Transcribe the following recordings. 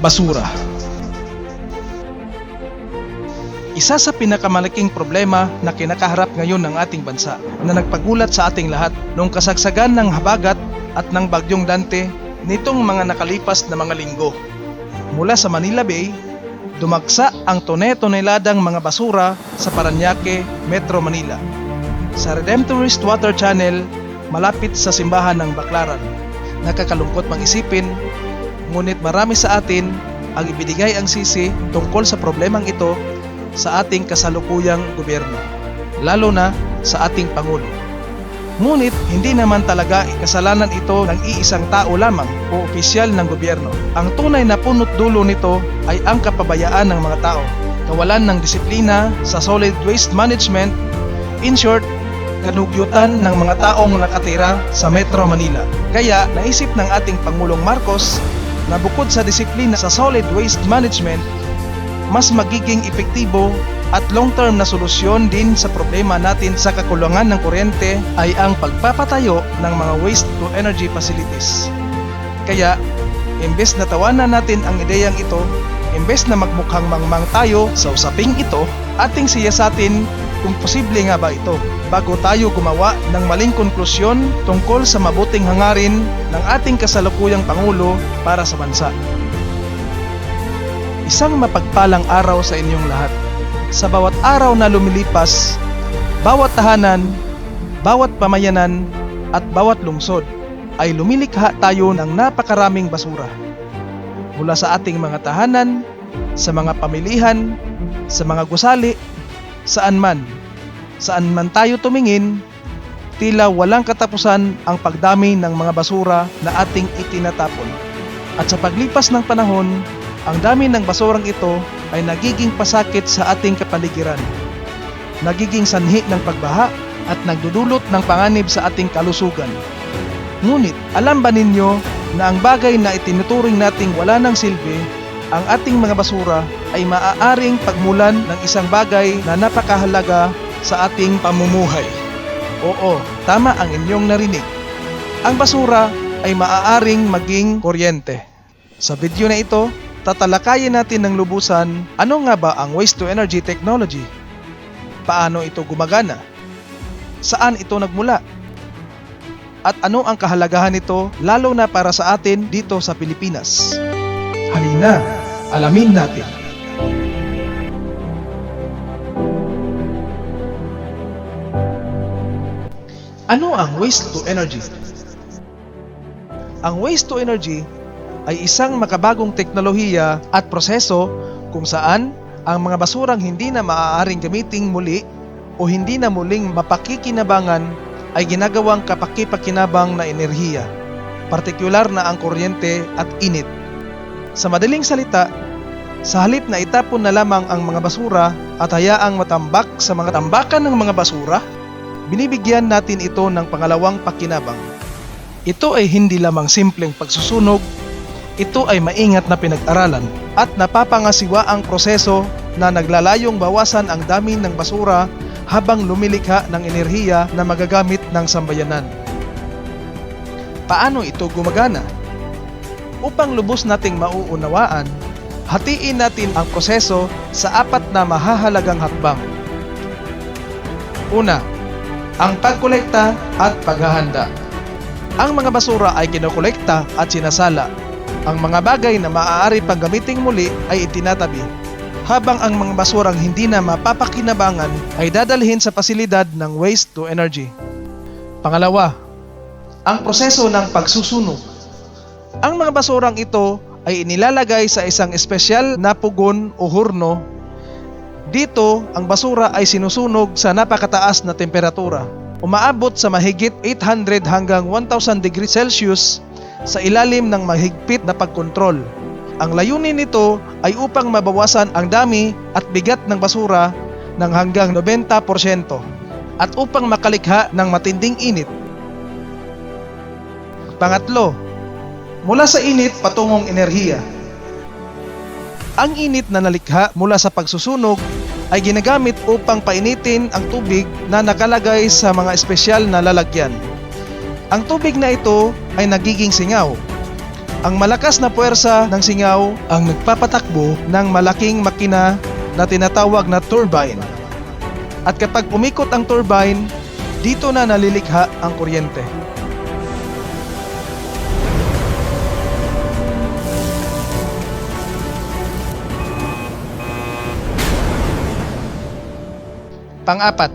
Basura. Isa sa pinakamalaking problema na kinakaharap ngayon ng ating bansa na nagpagulat sa ating lahat noong kasagsagan ng habagat at ng bagyong Dante nitong mga nakalipas na mga linggo. Mula sa Manila Bay, dumagsa ang tone-toneladang mga basura sa Parañaque, Metro Manila. Sa Redemptorist Water Channel, malapit sa simbahan ng Baclaran. Nakakalungkot mang isipin, ngunit marami sa atin ang ibinigay ang sisi tungkol sa problemang ito sa ating kasalukuyang gobyerno, lalo na sa ating Pangulo. Ngunit hindi naman talaga kasalanan ito ng iisang tao lamang o opisyal ng gobyerno. Ang tunay na punot dulo nito ay ang kapabayaan ng mga tao, kawalan ng disiplina sa solid waste management, in short, kanugyutan ng mga taong nakatira sa Metro Manila. Kaya naisip ng ating Pangulong Marcos na bukod sa disiplina sa solid waste management, mas magiging epektibo at long-term na solusyon din sa problema natin sa kakulangan ng kuryente ay ang pagpapatayo ng mga waste-to-energy facilities. Kaya, imbes na tawanan natin ang ideyang ito, imbes na magmukhang mangmang tayo sa usaping ito, ating siyasatin kung posible nga ba ito bago tayo gumawa ng maling konklusyon tungkol sa mabuting hangarin ng ating kasalukuyang Pangulo para sa bansa. Isang mapagpalang araw sa inyong lahat. Sa bawat araw na lumilipas, bawat tahanan, bawat pamayanan, at bawat lungsod ay lumilikha tayo ng napakaraming basura. Mula sa ating mga tahanan, sa mga pamilihan, sa mga gusali, saan man tayo tumingin, tila walang katapusan ang pagdami ng mga basura na ating itinatapon. At sa paglipas ng panahon, ang dami ng basurang ito ay nagiging pasakit sa ating kapaligiran, nagiging sanhi ng pagbaha at nagdudulot ng panganib sa ating kalusugan. Ngunit alam ba ninyo na ang bagay na itinuturing nating wala ng silbi, ang ating mga basura ay maaaring pagmulan ng isang bagay na napakahalaga sa ating pamumuhay? Oo, tama ang inyong narinig. Ang basura ay maaaring maging kuryente. Sa video na ito, tatalakayin natin ng lubusan ano nga ba ang waste-to-energy technology? Paano ito gumagana? Saan ito nagmula? At ano ang kahalagahan nito lalo na para sa atin dito sa Pilipinas? Halina, alamin natin. Ano ang waste-to-energy? Ang waste-to-energy ay isang makabagong teknolohiya at proseso kung saan ang mga basurang hindi na maaaring gamiting muli o hindi na muling mapakikinabangan ay ginagawang kapaki-pakinabang na enerhiya, partikular na ang kuryente at init. Sa madaling salita, sa halip na itapon na lamang ang mga basura at hayaang matambak sa mga tambakan ng mga basura, binibigyan natin ito ng pangalawang pakinabang. Ito ay hindi lamang simpleng pagsusunog, ito ay maingat na pinag-aralan at napapangasiwa ang proseso na naglalayong bawasan ang dami ng basura habang lumilikha ng enerhiya na magagamit ng sambayanan. Paano ito gumagana? Upang lubos nating mauunawaan, hatiin natin ang proseso sa 4 na mahahalagang hakbang. Una, ang pagkolekta at paghahanda. Ang mga basura ay kinokolekta at sinasala. Ang mga bagay na maaari pang gamiting muli ay itinatabi, habang ang mga basurang hindi na mapapakinabangan ay dadalhin sa pasilidad ng waste-to-energy. Pangalawa, ang proseso ng pagsusunog. Ang mga basurang ito ay inilalagay sa isang espesyal na pugon o hurno. Dito, ang basura ay sinusunog sa napakataas na temperatura. Umaabot sa mahigit 800 hanggang 1,000 degrees Celsius sa ilalim ng mahigpit na pagkontrol. Ang layunin nito ay upang mabawasan ang dami at bigat ng basura ng hanggang 90% at upang makalikha ng matinding init. Pangatlo, mula sa init patungong enerhiya. Ang init na nalikha mula sa pagsusunog ay ginagamit upang painitin ang tubig na nakalagay sa mga espesyal na lalagyan. Ang tubig na ito ay nagiging singaw. Ang malakas na puwersa ng singaw ang nagpapatakbo ng malaking makina na tinatawag na turbine. At kapag umikot ang turbine, dito na nalilikha ang kuryente. Pang-apat,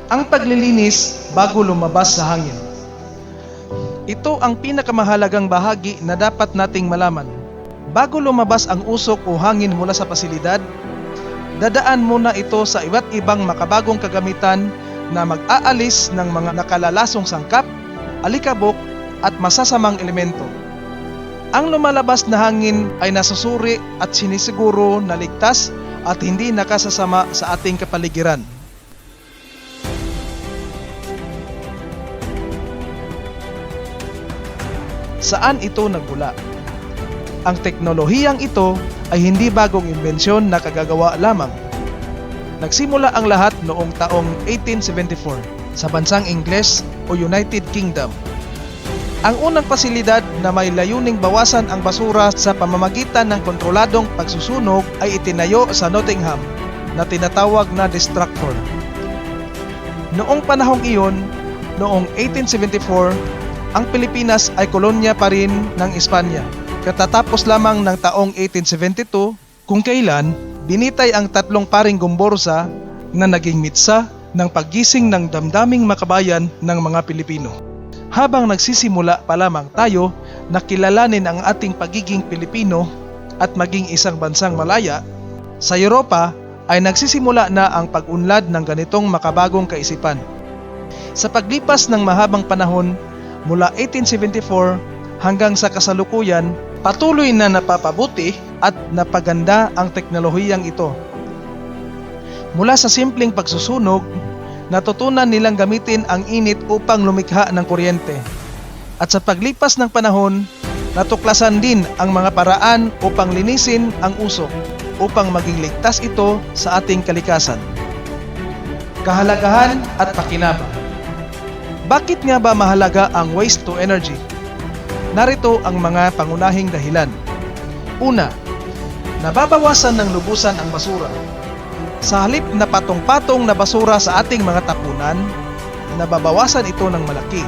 ang paglilinis bago lumabas sa hangin. Ito ang pinakamahalagang bahagi na dapat nating malaman. Bago lumabas ang usok o hangin mula sa pasilidad, dadaan muna ito sa iba't ibang makabagong kagamitan na mag-aalis ng mga nakalalasong sangkap, alikabok at masasamang elemento. Ang lumalabas na hangin ay nasusuri at sinisiguro na ligtas at hindi nakasasama sa ating kapaligiran. Saan ito nagmula? Ang teknolohiyang ito ay hindi bagong imbensyon na kagagawa lamang. Nagsimula ang lahat noong taong 1874 sa bansang Ingles o United Kingdom. Ang unang pasilidad na may layuning bawasan ang basura sa pamamagitan ng kontroladong pagsusunog ay itinayo sa Nottingham na tinatawag na Distractor. Noong panahong iyon, noong 1874, ang Pilipinas ay kolonya pa rin ng Espanya. Katatapos lamang ng taong 1872 kung kailan binitay ang tatlong paring gomborsa na naging mitsa ng paggising ng damdaming makabayan ng mga Pilipino. Habang nagsisimula pa lamang tayo na kilalanin ang ating pagiging Pilipino at maging isang bansang malaya, sa Europa ay nagsisimula na ang pag-unlad ng ganitong makabagong kaisipan. Sa paglipas ng mahabang panahon, mula 1874 hanggang sa kasalukuyan, patuloy na napapabuti at napaganda ang teknolohiyang ito. Mula sa simpleng pagsusunog, natutunan nilang gamitin ang init upang lumikha ng kuryente. At sa paglipas ng panahon, natuklasan din ang mga paraan upang linisin ang usok upang maging ligtas ito sa ating kalikasan. Kahalagahan at pakinabang. Bakit nga ba mahalaga ang waste to energy? Narito ang mga pangunahing dahilan. Una, nababawasan ng lubusan ang basura. Sa halip na patong-patong na basura sa ating mga tapunan, nababawasan ito ng malaki.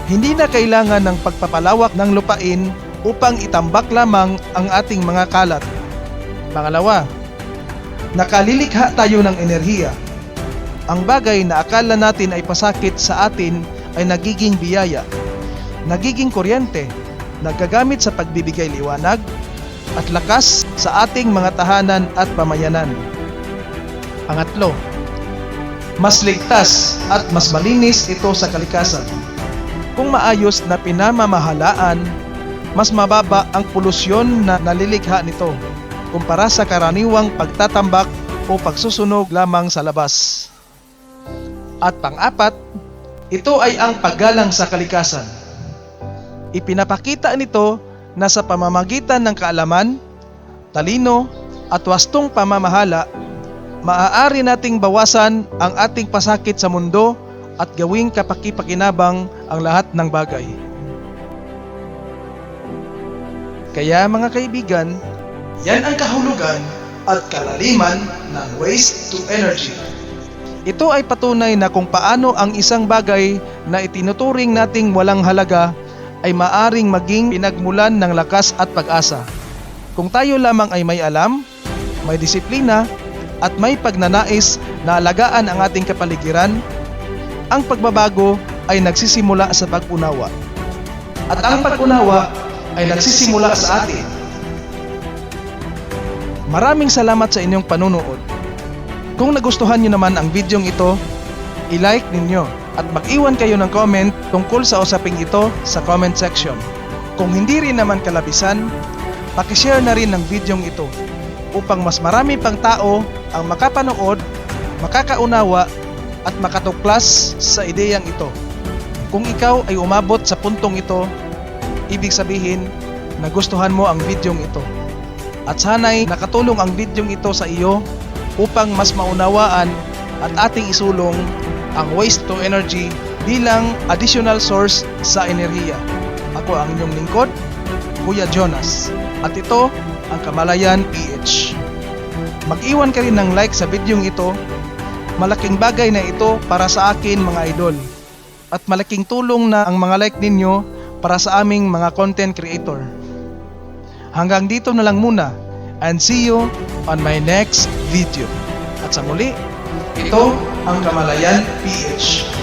Hindi na kailangan ng pagpapalawak ng lupain upang itambak lamang ang ating mga kalat. Pangalawa, nakalilikha tayo ng enerhiya. Ang bagay na akala natin ay pasakit sa atin ay nagiging biyaya, nagiging kuryente, nagagamit sa pagbibigay liwanag at lakas sa ating mga tahanan at pamayanan. Pangatlo, mas ligtas at mas malinis ito sa kalikasan. Kung maayos na pinamamahalaan, mas mababa ang polusyon na nalilikha nito kumpara sa karaniwang pagtatambak o pagsusunog lamang sa labas. At pang-apat, ito ay ang paggalang sa kalikasan. Ipinapakita nito na sa pamamagitan ng kaalaman, talino at wastong pamamahala, maaari nating bawasan ang ating pasakit sa mundo at gawing kapaki-pakinabang ang lahat ng bagay. Kaya mga kaibigan, yan ang kahulugan at kalaliman ng waste to energy. Ito ay patunay na kung paano ang isang bagay na itinuturing nating walang halaga ay maaring maging pinagmulan ng lakas at pag-asa. Kung tayo lamang ay may alam, may disiplina, at may pagnanais na alagaan ang ating kapaligiran, ang pagbabago ay nagsisimula sa pag-unawa. At ang pag-unawa ay nagsisimula sa atin. Maraming salamat sa inyong panunood. Kung nagustuhan nyo naman ang videong ito, i-like ninyo at mag-iwan kayo ng comment tungkol sa usaping ito sa comment section. Kung hindi rin naman kalabisan, pakishare na rin ang videong ito upang mas marami pang tao ang makapanood, makakaunawa at makatuklas sa ideyang ito. Kung ikaw ay umabot sa puntong ito, ibig sabihin nagustuhan mo ang videong ito. At sana'y nakatulong ang videong ito sa iyo upang mas maunawaan at ating isulong ang waste to energy bilang additional source sa enerhiya. Ako ang inyong lingkod, Kuya Jonas. At ito ang Kamalayan PH. Mag-iwan ka rin ng like sa bidyong ito. Malaking bagay na ito para sa akin mga idol. At malaking tulong na ang mga like ninyo para sa aming mga content creator. Hanggang dito na lang muna and see you on my next video. At sa muli, ito ang Kamalayan PH.